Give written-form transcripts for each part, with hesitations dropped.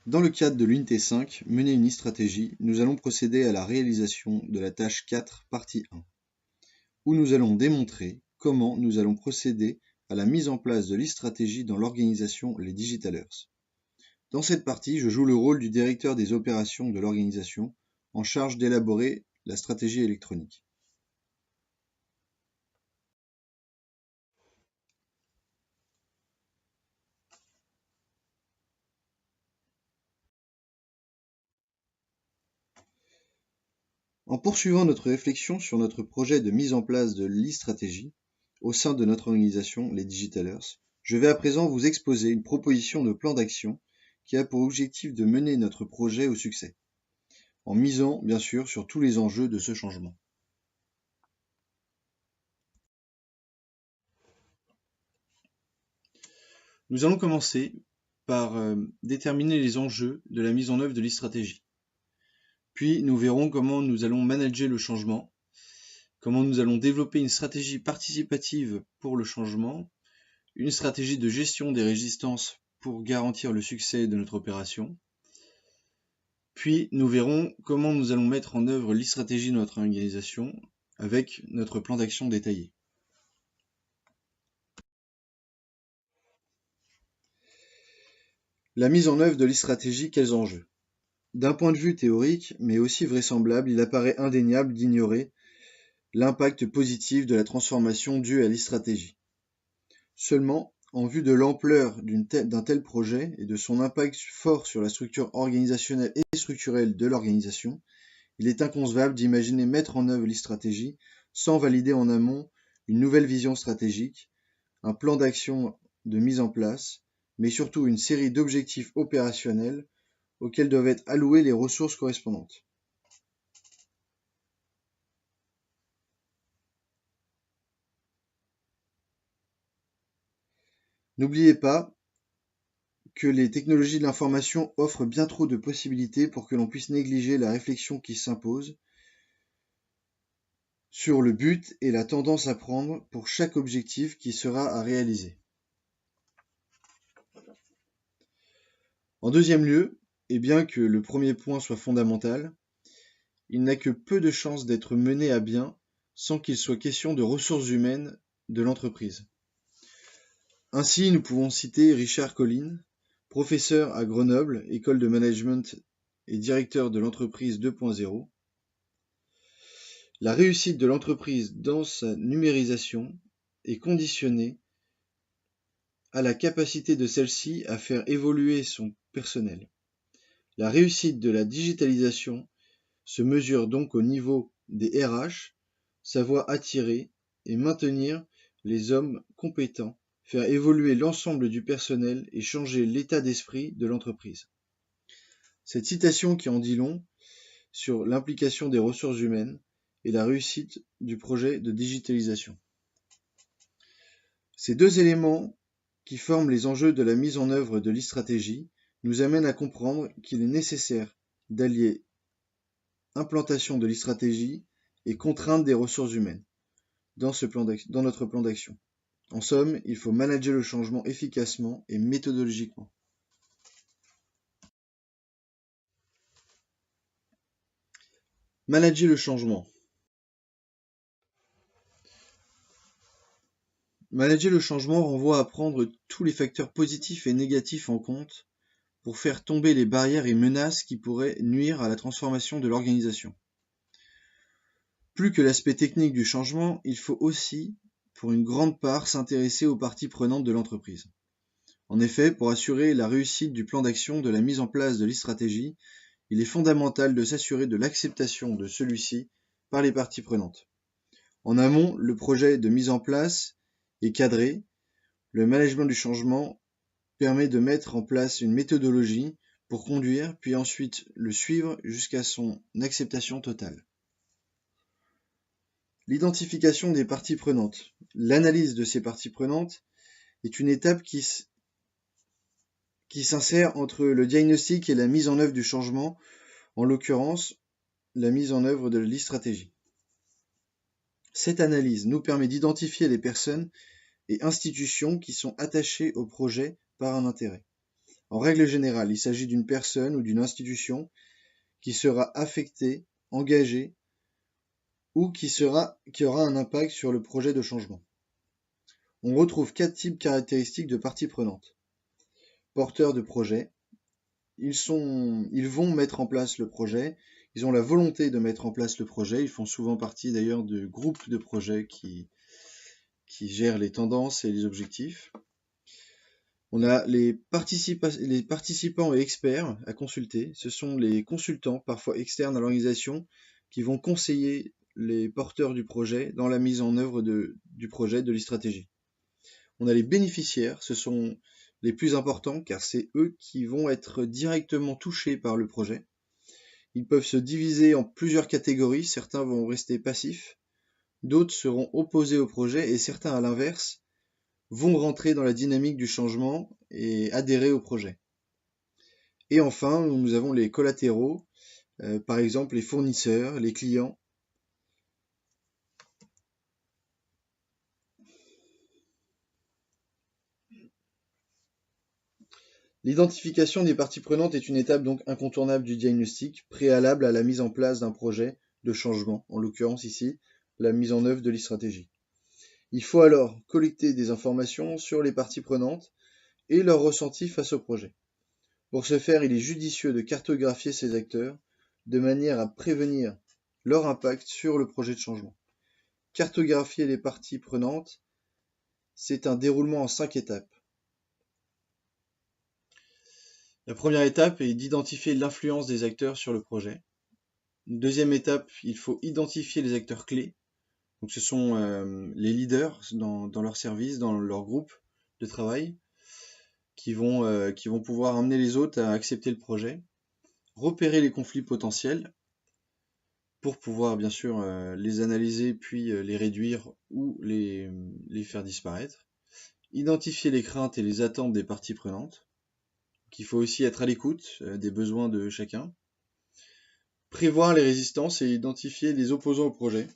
Dans le cadre de l'unité 5, mener une stratégie, nous allons procéder à la réalisation de la tâche 4, partie 1, où nous allons démontrer comment nous allons procéder à la mise en place de l'e-stratégie dans l'organisation Les Digitalers. Dans cette partie, je joue le rôle du directeur des opérations de l'organisation en charge d'élaborer la stratégie électronique. En poursuivant notre réflexion sur notre projet de mise en place de l'e-stratégie au sein de notre organisation, les Digitalers, je vais à présent vous exposer une proposition de plan d'action qui a pour objectif de mener notre projet au succès, en misant bien sûr sur tous les enjeux de ce changement. Nous allons commencer par déterminer les enjeux de la mise en œuvre de l'e-stratégie. Puis nous verrons comment nous allons manager le changement, comment nous allons développer une stratégie participative pour le changement, une stratégie de gestion des résistances pour garantir le succès de notre opération. Puis nous verrons comment nous allons mettre en œuvre l'e-stratégie de notre organisation avec notre plan d'action détaillé. La mise en œuvre de l'e-stratégie, quels enjeux? D'un point de vue théorique, mais aussi vraisemblable, il apparaît indéniable d'ignorer l'impact positif de la transformation due à l'e-stratégie. Seulement, en vue de l'ampleur d'un tel projet et de son impact fort sur la structure organisationnelle et structurelle de l'organisation, il est inconcevable d'imaginer mettre en œuvre l'e-stratégie sans valider en amont une nouvelle vision stratégique, un plan d'action de mise en place, mais surtout une série d'objectifs opérationnels auxquels doivent être allouées les ressources correspondantes. N'oubliez pas que les technologies de l'information offrent bien trop de possibilités pour que l'on puisse négliger la réflexion qui s'impose sur le but et la tendance à prendre pour chaque objectif qui sera à réaliser. En deuxième lieu, et bien que le premier point soit fondamental, il n'a que peu de chances d'être mené à bien sans qu'il soit question de ressources humaines de l'entreprise. Ainsi, nous pouvons citer Richard Collins, professeur à Grenoble, école de management et directeur de l'entreprise 2.0. La réussite de l'entreprise dans sa numérisation est conditionnée à la capacité de celle-ci à faire évoluer son personnel. La réussite de la digitalisation se mesure donc au niveau des RH, savoir attirer et maintenir les hommes compétents, faire évoluer l'ensemble du personnel et changer l'état d'esprit de l'entreprise. Cette citation qui en dit long sur l'implication des ressources humaines et la réussite du projet de digitalisation. Ces deux éléments qui forment les enjeux de la mise en œuvre de l'e-stratégie nous amènent à comprendre qu'il est nécessaire d'allier implantation de l'e-stratégie et contrainte des ressources humaines dans notre plan d'action. En somme, il faut manager le changement efficacement et méthodologiquement. Manager le changement. Manager le changement renvoie à prendre tous les facteurs positifs et négatifs en compte pour faire tomber les barrières et menaces qui pourraient nuire à la transformation de l'organisation. Plus que l'aspect technique du changement, il faut aussi, pour une grande part, s'intéresser aux parties prenantes de l'entreprise. En effet, pour assurer la réussite du plan d'action de la mise en place de l'e-stratégie, il est fondamental de s'assurer de l'acceptation de celui-ci par les parties prenantes. En amont, le projet de mise en place est cadré. Le management du changement permet de mettre en place une méthodologie pour conduire, puis ensuite le suivre jusqu'à son acceptation totale. L'identification des parties prenantes. L'analyse de ces parties prenantes est une étape qui s'insère entre le diagnostic et la mise en œuvre du changement, en l'occurrence la mise en œuvre de l'e-stratégie. Cette analyse nous permet d'identifier les personnes et institutions qui sont attachées au projet par un intérêt. En règle générale, il s'agit d'une personne ou d'une institution qui sera affectée, engagée ou qui aura un impact sur le projet de changement. On retrouve 4 types caractéristiques de parties prenantes. Porteurs de projet, ils vont mettre en place le projet, ils ont la volonté de mettre en place le projet, ils font souvent partie d'ailleurs de groupes de projets qui gèrent les tendances et les objectifs. On a les participants et experts à consulter. Ce sont les consultants, parfois externes à l'organisation, qui vont conseiller les porteurs du projet dans la mise en œuvre du projet, de l'e-stratégie. On a les bénéficiaires, ce sont les plus importants car c'est eux qui vont être directement touchés par le projet. Ils peuvent se diviser en plusieurs catégories, certains vont rester passifs, d'autres seront opposés au projet et certains à l'inverse vont rentrer dans la dynamique du changement et adhérer au projet. Et enfin, nous avons les collatéraux, par exemple les fournisseurs, les clients. L'identification des parties prenantes est une étape donc incontournable du diagnostic, préalable à la mise en place d'un projet de changement, en l'occurrence ici, la mise en œuvre de l'e-stratégie. Il faut alors collecter des informations sur les parties prenantes et leur ressenti face au projet. Pour ce faire, il est judicieux de cartographier ces acteurs de manière à prévenir leur impact sur le projet de changement. Cartographier les parties prenantes, c'est un déroulement en 5 étapes. La première étape est d'identifier l'influence des acteurs sur le projet. Deuxième étape, il faut identifier les acteurs clés. Donc ce sont les leaders dans leur service, dans leur groupe de travail, qui vont pouvoir amener les autres à accepter le projet. Repérer les conflits potentiels pour pouvoir bien sûr les analyser puis les réduire ou les faire disparaître. Identifier les craintes et les attentes des parties prenantes. Il faut aussi être à l'écoute des besoins de chacun. Prévoir les résistances et identifier les opposants au projet.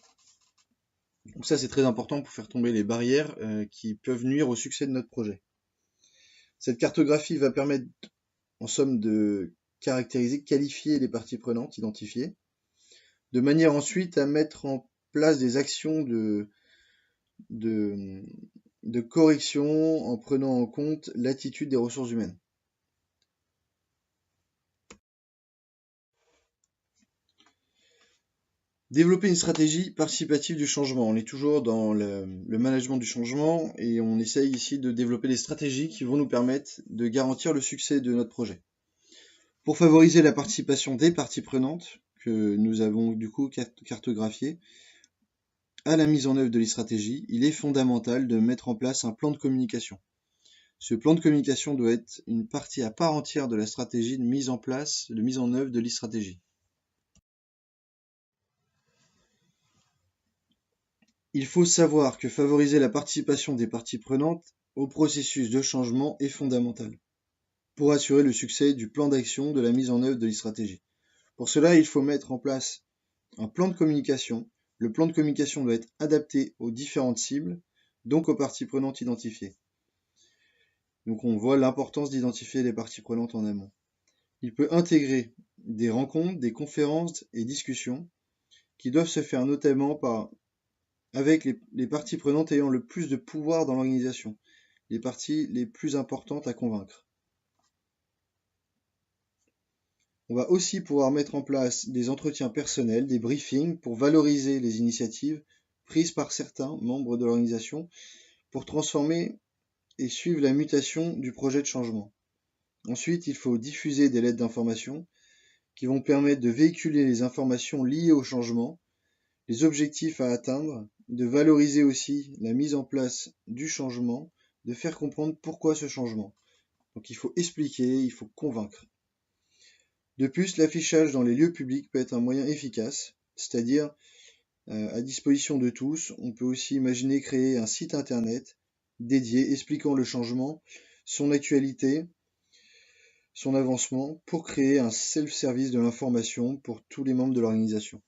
Donc ça c'est très important pour faire tomber les barrières qui peuvent nuire au succès de notre projet. Cette cartographie va permettre en somme de caractériser, qualifier les parties prenantes identifiées, de manière ensuite à mettre en place des actions de correction en prenant en compte l'attitude des ressources humaines. Développer une stratégie participative du changement. On est toujours dans le management du changement et on essaye ici de développer des stratégies qui vont nous permettre de garantir le succès de notre projet. Pour favoriser la participation des parties prenantes, que nous avons du coup cartographiées, à la mise en œuvre de l'e-stratégie, il est fondamental de mettre en place un plan de communication. Ce plan de communication doit être une partie à part entière de la stratégie de mise en œuvre de l'e-stratégie. Il faut savoir que favoriser la participation des parties prenantes au processus de changement est fondamental pour assurer le succès du plan d'action de la mise en œuvre de l'e-stratégie. Pour cela, il faut mettre en place un plan de communication. Le plan de communication doit être adapté aux différentes cibles, donc aux parties prenantes identifiées. Donc on voit l'importance d'identifier les parties prenantes en amont. Il peut intégrer des rencontres, des conférences et discussions qui doivent se faire notamment avec les parties prenantes ayant le plus de pouvoir dans l'organisation, les parties les plus importantes à convaincre. On va aussi pouvoir mettre en place des entretiens personnels, des briefings pour valoriser les initiatives prises par certains membres de l'organisation pour transformer et suivre la mutation du projet de changement. Ensuite, il faut diffuser des lettres d'information qui vont permettre de véhiculer les informations liées au changement, les objectifs à atteindre, de valoriser aussi la mise en place du changement, de faire comprendre pourquoi ce changement. Donc il faut expliquer, il faut convaincre. De plus, l'affichage dans les lieux publics peut être un moyen efficace, c'est-à-dire à disposition de tous. On peut aussi imaginer créer un site internet dédié expliquant le changement, son actualité, son avancement, pour créer un self-service de l'information pour tous les membres de l'organisation.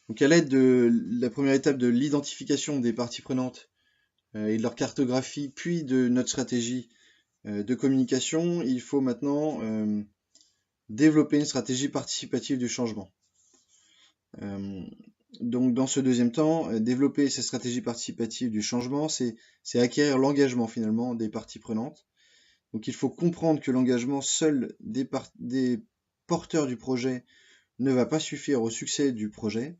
Donc à l'aide de la première étape de l'identification des parties prenantes et de leur cartographie, puis de notre stratégie de communication, il faut maintenant développer une stratégie participative du changement. Donc dans ce deuxième temps, développer cette stratégie participative du changement, c'est acquérir l'engagement finalement des parties prenantes. Donc il faut comprendre que l'engagement seul des porteurs du projet ne va pas suffire au succès du projet.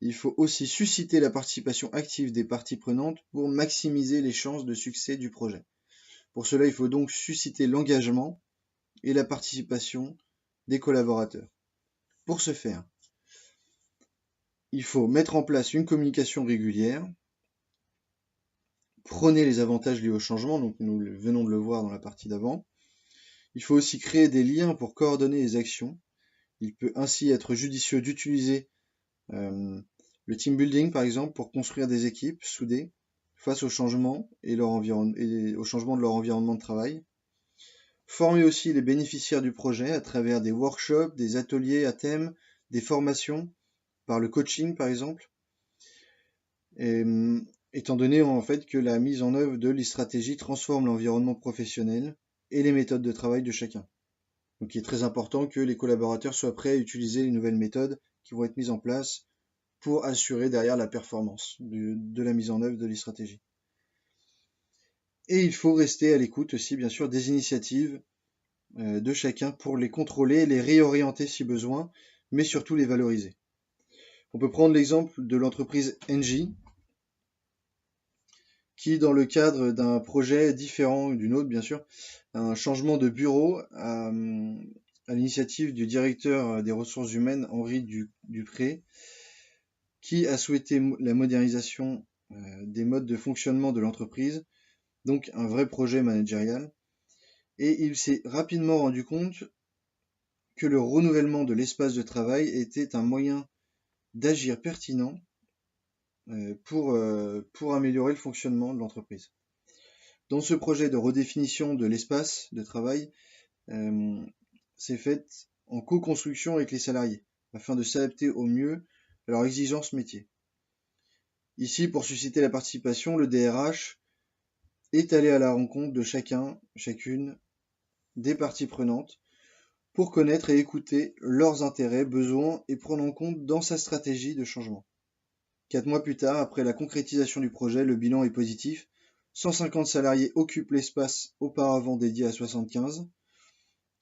Il faut aussi susciter la participation active des parties prenantes pour maximiser les chances de succès du projet. Pour cela, il faut donc susciter l'engagement et la participation des collaborateurs. Pour ce faire, il faut mettre en place une communication régulière, prôner les avantages liés au changement, donc nous venons de le voir dans la partie d'avant. Il faut aussi créer des liens pour coordonner les actions. Il peut ainsi être judicieux d'utiliser le team building, par exemple, pour construire des équipes soudées face au changement et au changement de leur environnement de travail. Former aussi les bénéficiaires du projet à travers des workshops, des ateliers à thème, des formations, par le coaching par exemple. Et, étant donné en fait que la mise en œuvre de l'e-stratégie transforme l'environnement professionnel et les méthodes de travail de chacun. Donc il est très important que les collaborateurs soient prêts à utiliser les nouvelles méthodes qui vont être mises en place pour assurer derrière la performance de la mise en œuvre de l'e-stratégie. Et il faut rester à l'écoute aussi bien sûr des initiatives de chacun pour les contrôler, les réorienter si besoin, mais surtout les valoriser. On peut prendre l'exemple de l'entreprise Engie, qui, dans le cadre d'un projet différent d'une autre, bien sûr, un changement de bureau à l'initiative du directeur des ressources humaines, Henri Dupré, qui a souhaité la modernisation des modes de fonctionnement de l'entreprise, donc un vrai projet managérial. Et il s'est rapidement rendu compte que le renouvellement de l'espace de travail était un moyen d'agir pertinent pour améliorer le fonctionnement de l'entreprise. Dans ce projet de redéfinition de l'espace de travail, c'est fait en co-construction avec les salariés, afin de s'adapter au mieux à leurs exigences métiers. Ici, pour susciter la participation, le DRH est allé à la rencontre de chacune des parties prenantes pour connaître et écouter leurs intérêts, besoins et prendre en compte dans sa stratégie de changement. 4 mois plus tard, après la concrétisation du projet, le bilan est positif. 150 salariés occupent l'espace auparavant dédié à 75.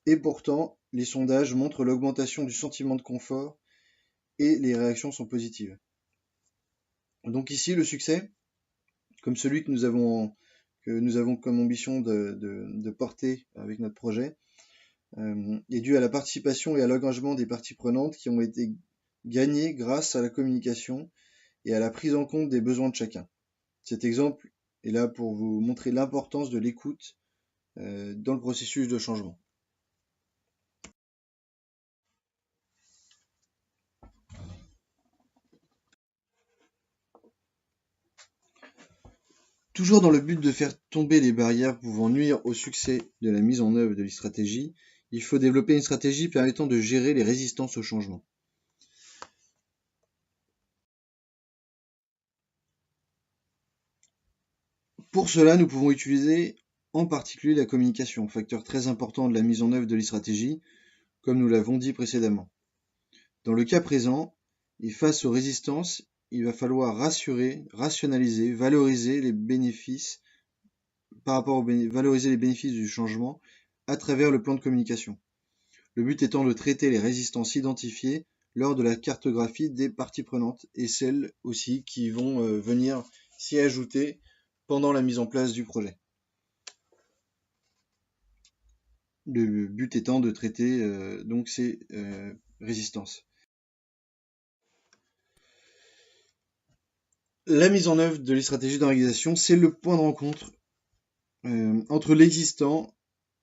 Et pourtant, les sondages montrent l'augmentation du sentiment de confort et les réactions sont positives. Donc ici, le succès, comme celui que nous avons comme ambition de porter avec notre projet, est dû à la participation et à l'engagement des parties prenantes qui ont été gagnées grâce à la communication et à la prise en compte des besoins de chacun. Cet exemple est là pour vous montrer l'importance de l'écoute dans le processus de changement. Toujours dans le but de faire tomber les barrières pouvant nuire au succès de la mise en œuvre de l'e-stratégie, il faut développer une stratégie permettant de gérer les résistances au changement. Pour cela, nous pouvons utiliser en particulier la communication, facteur très important de la mise en œuvre de l'e-stratégie, comme nous l'avons dit précédemment. Dans le cas présent, et face aux résistances, il va falloir rassurer, rationaliser, valoriser les bénéfices valoriser les bénéfices du changement à travers le plan de communication. Le but étant de traiter les résistances identifiées lors de la cartographie des parties prenantes et celles aussi qui vont venir s'y ajouter pendant la mise en place du projet. Le but étant de traiter donc ces résistances. La mise en œuvre de les stratégies d'organisation, c'est le point de rencontre entre l'existant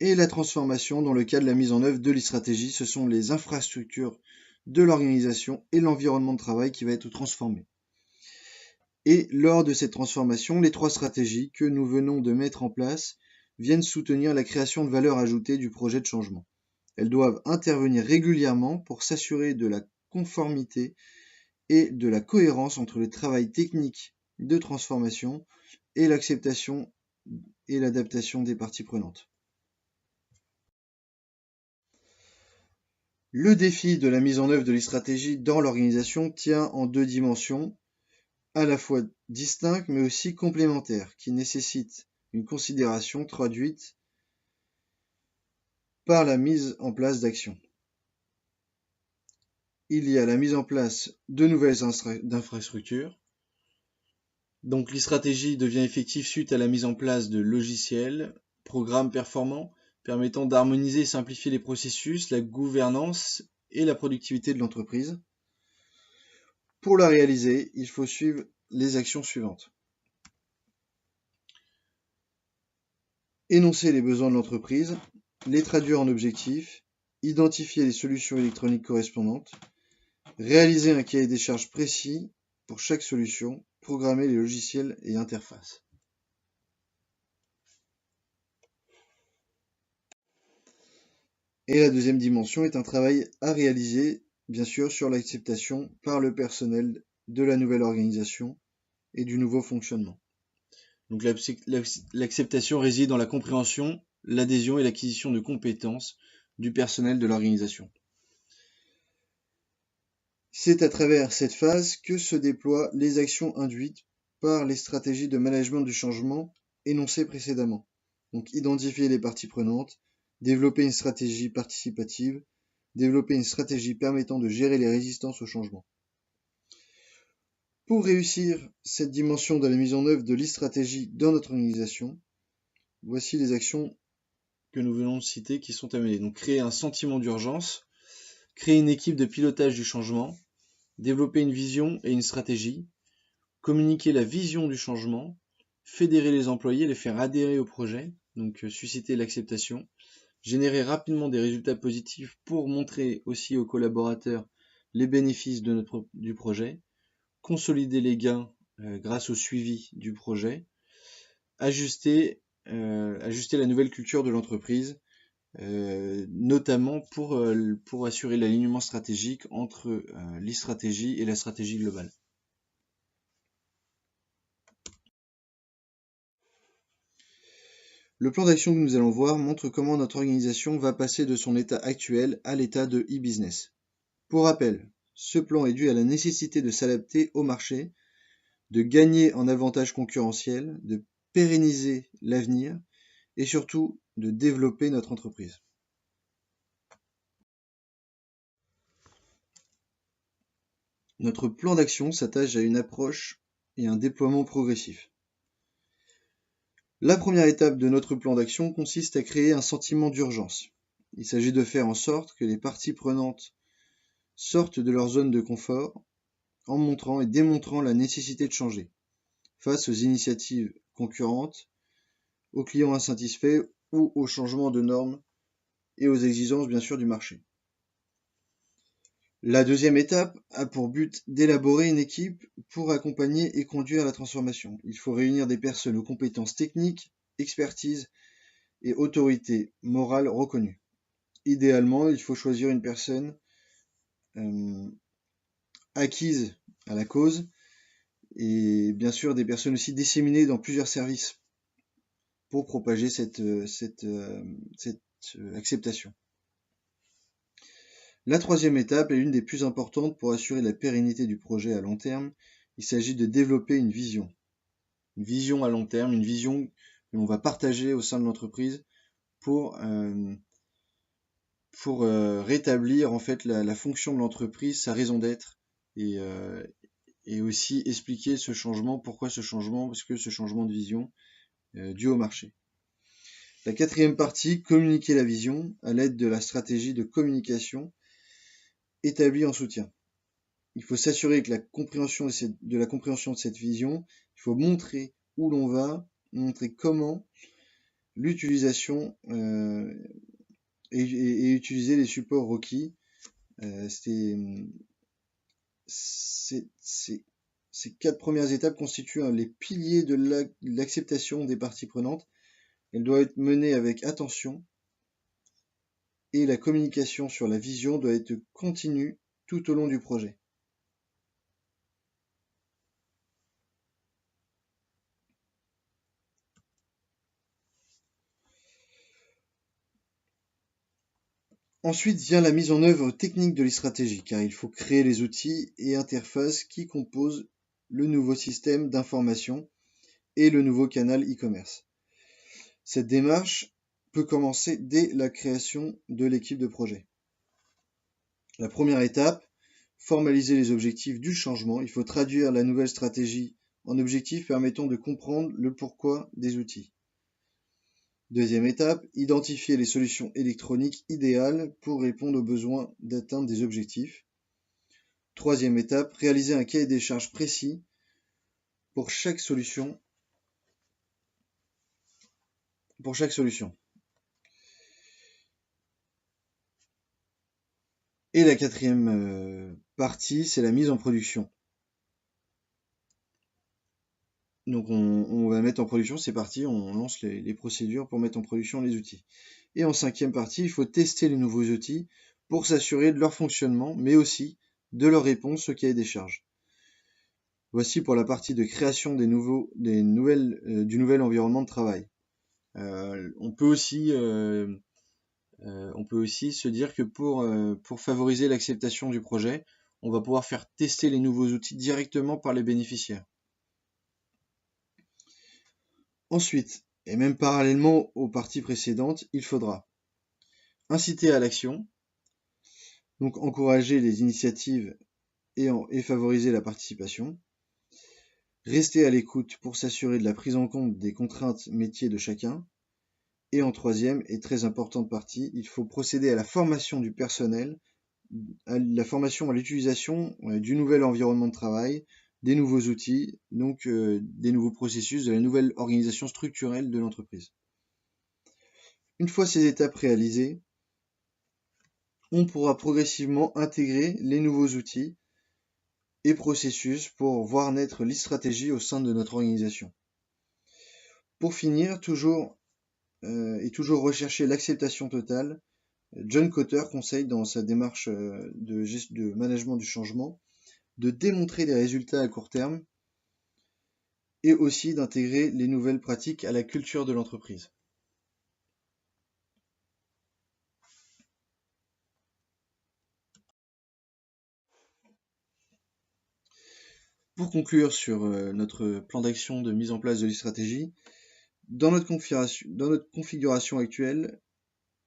et la transformation dans le cadre de la mise en œuvre de l'e-stratégie. Ce sont les infrastructures de l'organisation et l'environnement de travail qui va être transformé. Et lors de cette transformation, les 3 stratégies que nous venons de mettre en place viennent soutenir la création de valeur ajoutée du projet de changement. Elles doivent intervenir régulièrement pour s'assurer de la conformité et de la cohérence entre le travail technique de transformation et l'acceptation et l'adaptation des parties prenantes. Le défi de la mise en œuvre de l'e-stratégie dans l'organisation tient en deux dimensions, à la fois distinctes mais aussi complémentaires, qui nécessitent une considération traduite par la mise en place d'actions. Il y a la mise en place de nouvelles infrastructures. Donc l'e-stratégie devient effective suite à la mise en place de logiciels, programmes performants, permettant d'harmoniser et simplifier les processus, la gouvernance et la productivité de l'entreprise. Pour la réaliser, il faut suivre les actions suivantes. Énoncer les besoins de l'entreprise, les traduire en objectifs, identifier les solutions électroniques correspondantes, réaliser un cahier des charges précis pour chaque solution, programmer les logiciels et interfaces. Et la deuxième dimension est un travail à réaliser, bien sûr, sur l'acceptation par le personnel de la nouvelle organisation et du nouveau fonctionnement. Donc l'acceptation réside dans la compréhension, l'adhésion et l'acquisition de compétences du personnel de l'organisation. C'est à travers cette phase que se déploient les actions induites par les stratégies de management du changement énoncées précédemment. Donc identifier les parties prenantes, développer une stratégie participative, développer une stratégie permettant de gérer les résistances au changement. Pour réussir cette dimension de la mise en œuvre de l'e-stratégie dans notre organisation, voici les actions que nous venons de citer qui sont à mener. Donc créer un sentiment d'urgence, créer une équipe de pilotage du changement, développer une vision et une stratégie, communiquer la vision du changement, fédérer les employés, les faire adhérer au projet, donc susciter l'acceptation, générer rapidement des résultats positifs pour montrer aussi aux collaborateurs les bénéfices du projet, consolider les gains grâce au suivi du projet, ajuster la nouvelle culture de l'entreprise, notamment pour assurer l'alignement stratégique entre l'e-stratégie et la stratégie globale. Le plan d'action que nous allons voir montre comment notre organisation va passer de son état actuel à l'état de e-business. Pour rappel, ce plan est dû à la nécessité de s'adapter au marché, de gagner en avantage concurrentiel, de pérenniser l'avenir et surtout de développer notre entreprise. Notre plan d'action s'attache à une approche et un déploiement progressif. La première étape de notre plan d'action consiste à créer un sentiment d'urgence. Il s'agit de faire en sorte que les parties prenantes sortent de leur zone de confort en montrant et démontrant la nécessité de changer face aux initiatives concurrentes, aux clients insatisfaits ou aux changements de normes et aux exigences bien sûr du marché. La deuxième étape a pour but d'élaborer une équipe pour accompagner et conduire la transformation. Il faut réunir des personnes aux compétences techniques, expertise et autorité morale reconnue. Idéalement, il faut choisir une personne acquise à la cause et bien sûr des personnes aussi disséminées dans plusieurs services pour propager cette acceptation. La troisième étape est l'une des plus importantes pour assurer la pérennité du projet à long terme. Il s'agit de développer une vision. Une vision à long terme, une vision que l'on va partager au sein de l'entreprise pour rétablir en fait la fonction de l'entreprise, sa raison d'être et aussi expliquer ce changement, pourquoi ce changement, parce que ce changement de vision dû au marché. La quatrième partie, communiquer la vision à l'aide de la stratégie de communication établie en soutien. Il faut s'assurer que la compréhension de cette vision, il faut montrer où l'on va, montrer comment l'utilisation et utiliser les supports requis. Ces 4 premières étapes constituent les piliers de l'acceptation des parties prenantes. Elle doit être menée avec attention et la communication sur la vision doit être continue tout au long du projet. Ensuite vient la mise en œuvre technique de l'e-stratégie, car il faut créer les outils et interfaces qui composent le nouveau système d'information et le nouveau canal e-commerce. Cette démarche peut commencer dès la création de l'équipe de projet. La première étape, formaliser les objectifs du changement. Il faut traduire la nouvelle stratégie en objectifs permettant de comprendre le pourquoi des outils. Deuxième étape, identifier les solutions électroniques idéales pour répondre aux besoins d'atteindre des objectifs. Troisième étape, réaliser un cahier des charges précis pour chaque solution. Et la quatrième partie, c'est la mise en production. Donc on va mettre en production, c'est parti, on lance les procédures pour mettre en production les outils. Et en cinquième partie, il faut tester les nouveaux outils pour s'assurer de leur fonctionnement, mais aussi de leur réponse au cahier des charges. Voici pour la partie de création du nouvel environnement de travail. On peut aussi se dire que pour favoriser l'acceptation du projet, on va pouvoir faire tester les nouveaux outils directement par les bénéficiaires. Ensuite, et même parallèlement aux parties précédentes, il faudra inciter à l'action, donc encourager les initiatives et favoriser la participation, rester à l'écoute pour s'assurer de la prise en compte des contraintes métiers de chacun, et en troisième et très importante partie, il faut procéder à la formation du personnel, à la formation à l'utilisation du nouvel environnement de travail, des nouveaux outils, donc des nouveaux processus, de la nouvelle organisation structurelle de l'entreprise. Une fois ces étapes réalisées, on pourra progressivement intégrer les nouveaux outils et processus pour voir naître l'e-stratégie au sein de notre organisation. Pour finir, toujours rechercher l'acceptation totale, John Kotter conseille dans sa démarche de management du changement de démontrer les résultats à court terme et aussi d'intégrer les nouvelles pratiques à la culture de l'entreprise. Pour conclure sur notre plan d'action de mise en place de l'e-stratégie, dans notre configuration actuelle,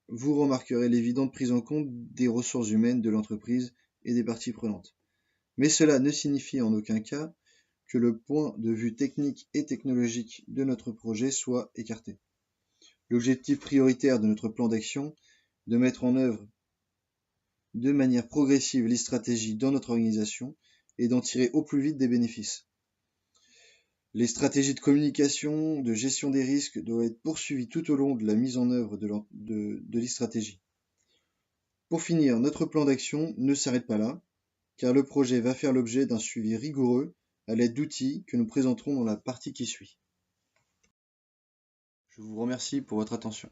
vous remarquerez l'évidente prise en compte des ressources humaines de l'entreprise et des parties prenantes. Mais cela ne signifie en aucun cas que le point de vue technique et technologique de notre projet soit écarté. L'objectif prioritaire de notre plan d'action est de mettre en œuvre de manière progressive les stratégies dans notre organisation et d'en tirer au plus vite des bénéfices. Les stratégies de communication, de gestion des risques doivent être poursuivies tout au long de la mise en œuvre de l'e-stratégie. Pour finir, notre plan d'action ne s'arrête pas là, car le projet va faire l'objet d'un suivi rigoureux à l'aide d'outils que nous présenterons dans la partie qui suit. Je vous remercie pour votre attention.